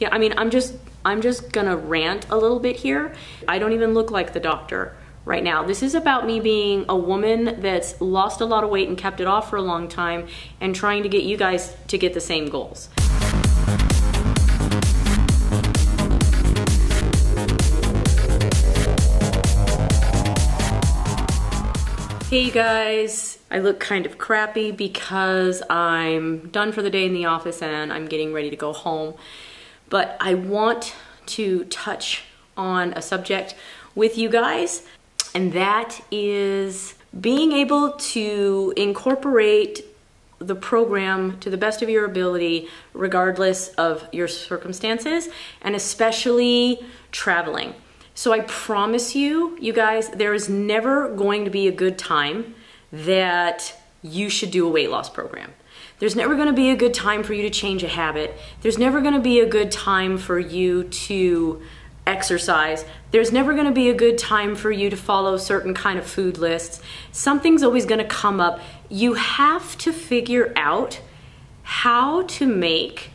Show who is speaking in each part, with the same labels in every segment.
Speaker 1: Yeah, I mean, I'm just gonna rant a little bit here. I don't even look like the doctor right now. This is about me being a woman that's lost a lot of weight and kept it off for a long time and trying to get you guys to get the same goals. Hey you guys, I look kind of crappy because I'm done for the day in the office and I'm getting ready to go home. But I want to touch on a subject with you guys, and that is being able to incorporate the program to the best of your ability regardless of your circumstances, and especially traveling. So I promise you, you guys, there is never going to be a good time that you should do a weight loss program. There's never going to be a good time for you to change a habit. There's never going to be a good time for you to exercise. There's never going to be a good time for you to follow certain kind of food lists. Something's always going to come up. You have to figure out how to make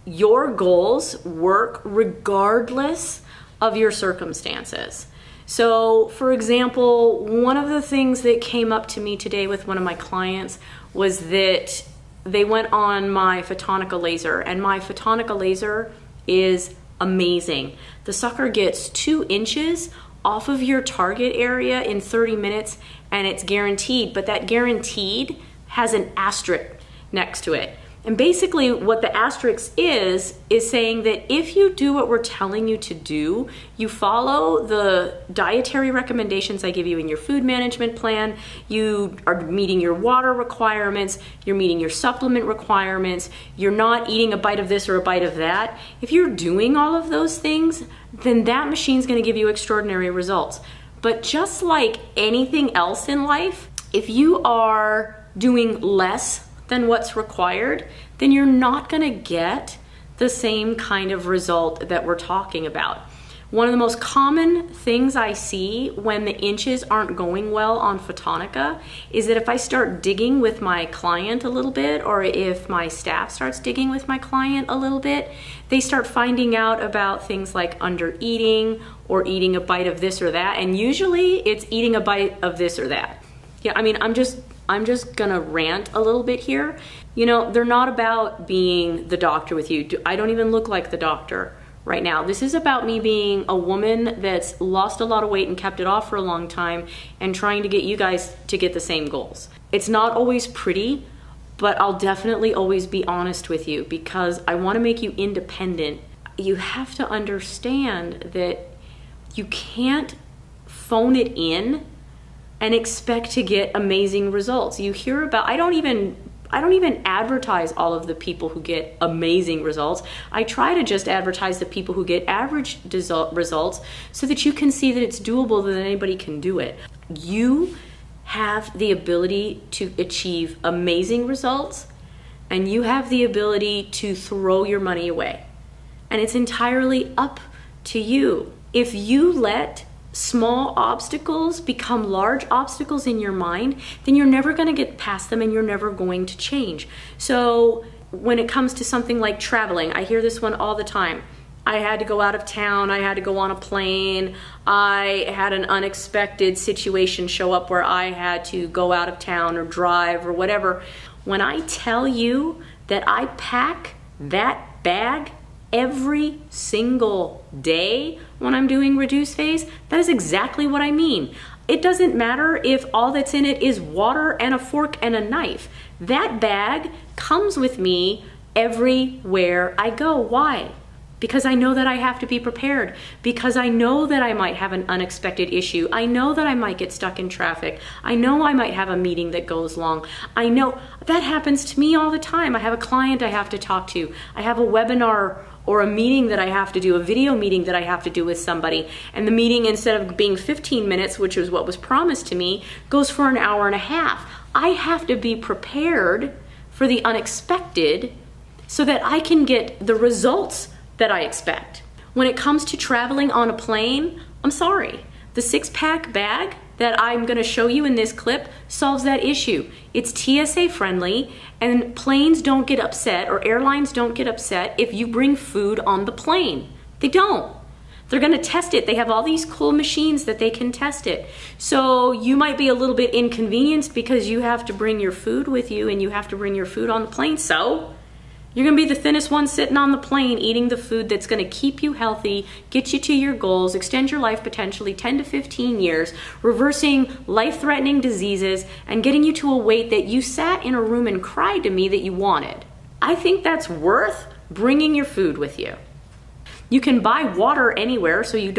Speaker 1: your goals work regardless of your circumstances. So for example, one of the things that came up to me today with one of my clients was that they went on my Photonica laser, and my Photonica laser is amazing. The sucker gets 2 inches off of your target area in 30 minutes, and it's guaranteed, but that guaranteed has an asterisk next to it. And basically what the asterisk is saying that if you do what we're telling you to do, you follow the dietary recommendations I give you in your food management plan, you are meeting your water requirements, you're meeting your supplement requirements, you're not eating a bite of this or a bite of that. If you're doing all of those things, then that machine's gonna give you extraordinary results. But just like anything else in life, if you are doing less than what's required, then you're not gonna get the same kind of result that we're talking about. One of the most common things I see when the inches aren't going well on Photonica is that if I start digging with my client a little bit, or if my staff starts digging with my client a little bit, they start finding out about things like under eating or eating a bite of this or that, and usually it's eating a bite of this or that. Yeah, I mean, I'm just gonna rant a little bit here. You know, they're not about being the doctor with you. I don't even look like the doctor right now. This is about me being a woman that's lost a lot of weight and kept it off for a long time and trying to get you guys to get the same goals. It's not always pretty, but I'll definitely always be honest with you because I wanna make you independent. You have to understand that you can't phone it in and expect to get amazing results. You hear about, I don't even advertise all of the people who get amazing results. I try to just advertise the people who get average results so that you can see that it's doable, that anybody can do it. You have the ability to achieve amazing results, and you have the ability to throw your money away. And it's entirely up to you. If you let small obstacles become large obstacles in your mind, then you're never going to get past them and you're never going to change. So when it comes to something like traveling, I hear this one all the time. I had to go out of town, I had to go on a plane, I had an unexpected situation show up where I had to go out of town or drive or whatever. When I tell you that I pack that bag every single day when I'm doing reduce phase, that is exactly what I mean. It doesn't matter if all that's in it is water and a fork and a knife. That bag comes with me everywhere I go. Why? Because I know that I have to be prepared, because I know that I might have an unexpected issue. I know that I might get stuck in traffic. I know I might have a meeting that goes long. I know that happens to me all the time. I have a client I have to talk to. I have a webinar or a meeting that I have to do, a video meeting that I have to do with somebody. And the meeting, instead of being 15 minutes, which is what was promised to me, goes for an hour and a half. I have to be prepared for the unexpected so that I can get the results that I expect. When it comes to traveling on a plane, I'm sorry. The 6-pack bag that I'm gonna show you in this clip solves that issue. It's TSA friendly, and planes don't get upset, or airlines don't get upset if you bring food on the plane. They don't. They're gonna test it. They have all these cool machines that they can test it. So you might be a little bit inconvenienced because you have to bring your food with you and you have to bring your food on the plane. So you're gonna be the thinnest one sitting on the plane eating the food that's gonna keep you healthy, get you to your goals, extend your life potentially 10 to 15 years, reversing life-threatening diseases, and getting you to a weight that you sat in a room and cried to me that you wanted. I think that's worth bringing your food with you. You can buy water anywhere, so you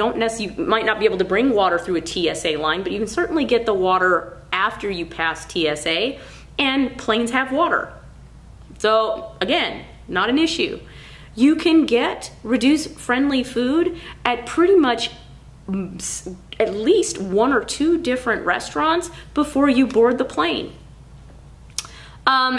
Speaker 1: might not be able to bring water through a TSA line, but you can certainly get the water after you pass TSA, and planes have water. So again, not an issue. You can get reduce-friendly food at pretty much at least 1 or 2 different restaurants before you board the plane.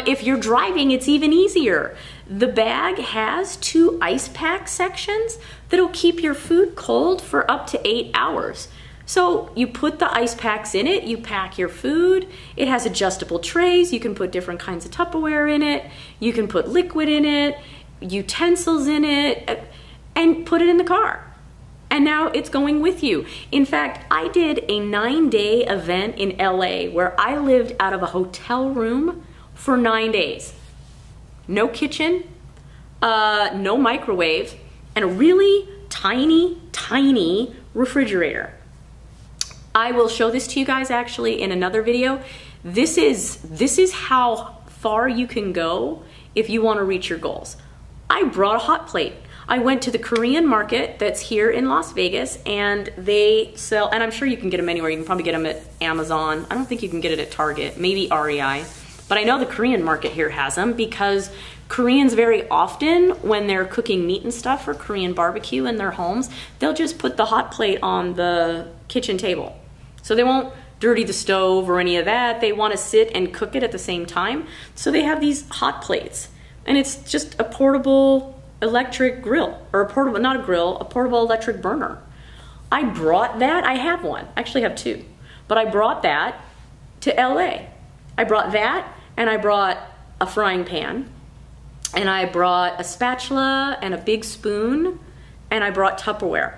Speaker 1: If you're driving, it's even easier. The bag has 2 ice pack sections that'll keep your food cold for up to 8 hours. So you put the ice packs in it, you pack your food, it has adjustable trays, you can put different kinds of Tupperware in it, you can put liquid in it, utensils in it, and put it in the car. And now it's going with you. In fact, I did a 9-day event in LA where I lived out of a hotel room for 9 days. No kitchen, no microwave, and a really tiny, tiny refrigerator. I will show this to you guys actually in another video. This is how far you can go if you want to reach your goals. I brought a hot plate. I went to the Korean market that's here in Las Vegas, and they sell, and I'm sure you can get them anywhere. You can probably get them at Amazon. I don't think you can get it at Target, maybe REI. But I know the Korean market here has them because Koreans very often, when they're cooking meat and stuff for Korean barbecue in their homes, they'll just put the hot plate on the kitchen table. So they won't dirty the stove or any of that. They want to sit and cook it at the same time. So they have these hot plates. And it's just a portable electric grill, or a portable, not a grill, a portable electric burner. I brought that, I have one, I actually have 2, but I brought that to LA. I brought that, and I brought a frying pan, and I brought a spatula and a big spoon, and I brought Tupperware.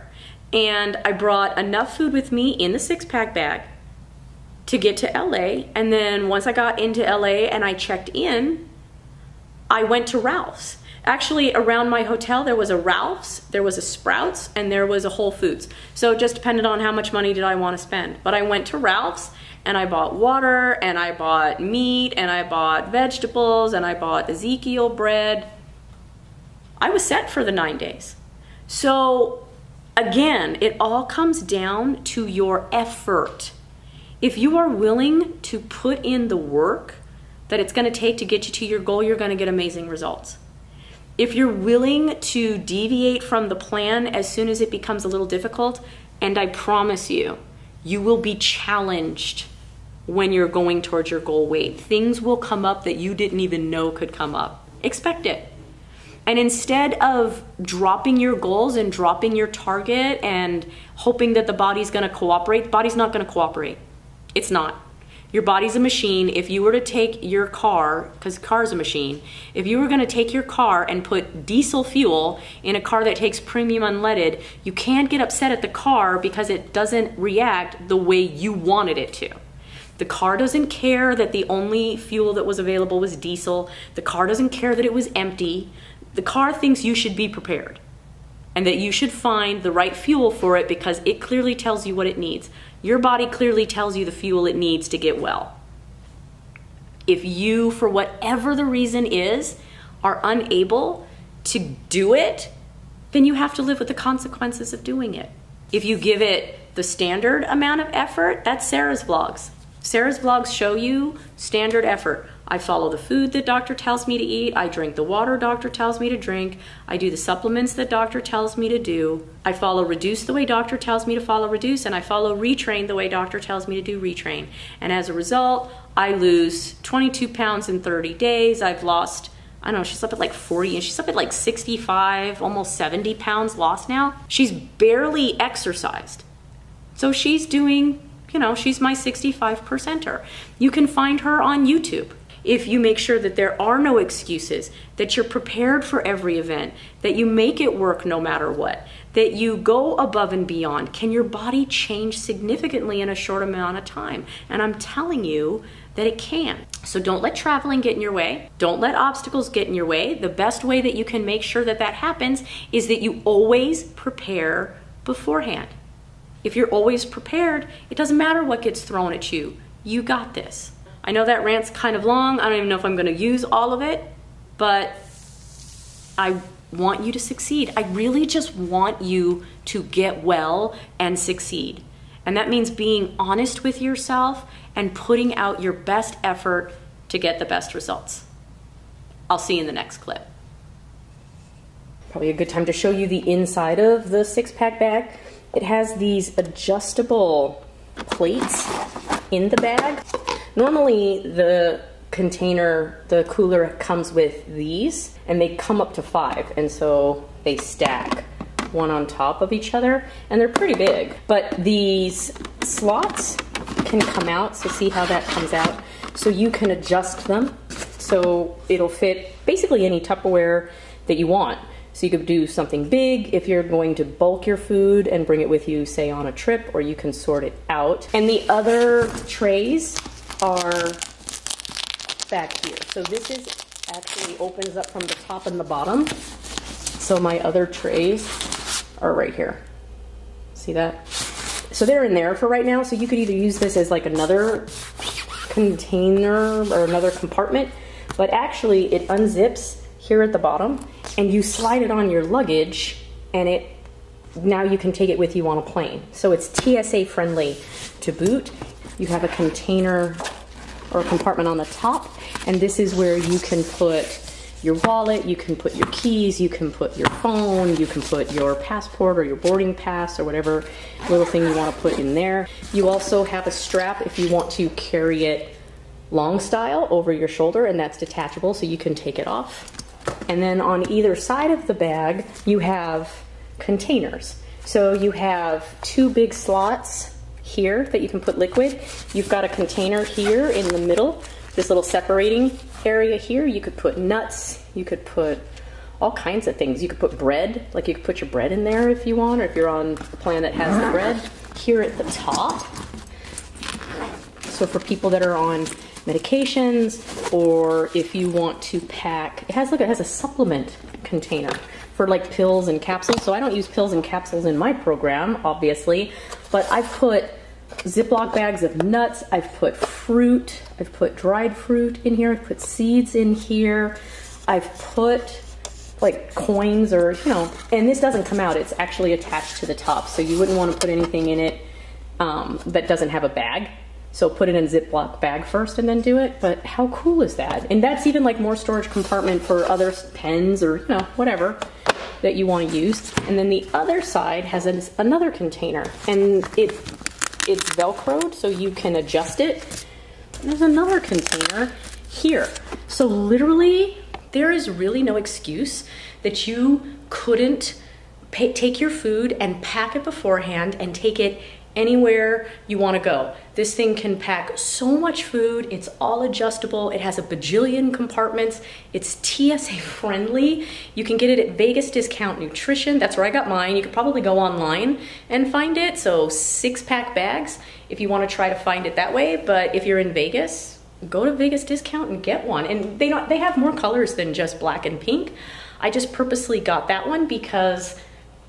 Speaker 1: And I brought enough food with me in the 6-pack bag to get to LA, and then once I got into LA and I checked in, I went to Ralph's. Actually, around my hotel, there was a Ralph's, there was a Sprouts, and there was a Whole Foods. So it just depended on how much money did I want to spend. But I went to Ralph's, and I bought water, and I bought meat, and I bought vegetables, and I bought Ezekiel bread. I was set for the 9 days. So again, it all comes down to your effort. If you are willing to put in the work that it's going to take to get you to your goal, you're going to get amazing results. If you're willing to deviate from the plan as soon as it becomes a little difficult, and I promise you, you will be challenged when you're going towards your goal weight. Things will come up that you didn't even know could come up. Expect it. And instead of dropping your goals and dropping your target and hoping that the body's gonna cooperate, the body's not gonna cooperate. It's not. Your body's a machine. If you were to take your car, because car's a machine, if you were gonna take your car and put diesel fuel in a car that takes premium unleaded, you can't get upset at the car because it doesn't react the way you wanted it to. The car doesn't care that the only fuel that was available was diesel. The car doesn't care that it was empty. The car thinks you should be prepared and that you should find the right fuel for it because it clearly tells you what it needs. Your body clearly tells you the fuel it needs to get well. If you, for whatever the reason is, are unable to do it, then you have to live with the consequences of doing it. If you give it the standard amount of effort, that's Sarah's vlogs. Sarah's vlogs show you standard effort. I follow the food that doctor tells me to eat. I drink the water doctor tells me to drink. I do the supplements that doctor tells me to do. I follow reduce the way doctor tells me to follow reduce, and I follow retrain the way doctor tells me to do retrain. And as a result, I lose 22 pounds in 30 days. I've lost, I don't know, she's up at like 40, and she's up at like 65, almost 70 pounds lost now. She's barely exercised. So she's doing you know, she's my 65%er. You can find her on YouTube. If you make sure that there are no excuses, that you're prepared for every event, that you make it work no matter what, that you go above and beyond, can your body change significantly in a short amount of time? And I'm telling you that it can. So don't let traveling get in your way. Don't let obstacles get in your way. The best way that you can make sure that that happens is that you always prepare beforehand. If you're always prepared, it doesn't matter what gets thrown at you. You got this. I know that rant's kind of long. I don't even know if I'm gonna use all of it, but I want you to succeed. I really just want you to get well and succeed. And that means being honest with yourself and putting out your best effort to get the best results. I'll see you in the next clip. Probably a good time to show you the inside of the 6-pack bag. It has these adjustable plates in the bag. Normally the container, the cooler comes with these, and they come up to 5, and so they stack one on top of each other, and they're pretty big. But these slots can come out, so see how that comes out? So you can adjust them, so it'll fit basically any Tupperware that you want. So you could do something big if you're going to bulk your food and bring it with you, say on a trip, or you can sort it out. And the other trays are back here. So this is actually opens up from the top and the bottom. So my other trays are right here. See that? So they're in there for right now. So you could either use this as like another container or another compartment, but actually it unzips here at the bottom and you slide it on your luggage, and now you can take it with you on a plane. So it's TSA friendly to boot. You have a container or a compartment on the top, and this is where you can put your wallet, you can put your keys, you can put your phone, you can put your passport or your boarding pass or whatever little thing you want to put in there. You also have a strap if you want to carry it long style over your shoulder, and that's detachable so you can take it off. And then on either side of the bag you have containers. So you have 2 big slots here that you can put liquid. You've got a container here in the middle, this little separating area here. You could put nuts, you could put all kinds of things. You could put bread, like you could put your bread in there if you want, or if you're on a plan that has the bread. Here at the top, so for people that are on medications, or if you want to pack, it has a supplement container for like pills and capsules. So I don't use pills and capsules in my program, obviously, but I've put Ziploc bags of nuts, I've put fruit, I've put dried fruit in here, I've put seeds in here, I've put like coins, or, you know, and this doesn't come out, it's actually attached to the top, so you wouldn't want to put anything in it that doesn't have a bag. So put it in a Ziploc bag first and then do it. But how cool is that? And that's even like more storage compartment for other pens or, you know, whatever that you want to use. And then the other side has another container, and it's Velcroed, so you can adjust it. There's another container here. So literally, there is really no excuse that you couldn't take your food and pack it beforehand and take it anywhere you want to go. This thing can pack so much food. It's all adjustable. It has a bajillion compartments. It's TSA friendly. You can get it at Vegas Discount Nutrition. That's where I got mine. You could probably go online and find it. So 6-pack bags if you want to try to find it that way. But if you're in Vegas, go to Vegas Discount and get one. And they have more colors than just black and pink. I just purposely got that one because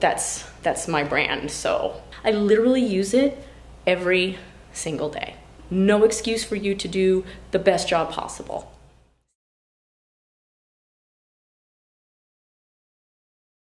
Speaker 1: that's my brand. So I literally use it every single day. No excuse for you to do the best job possible.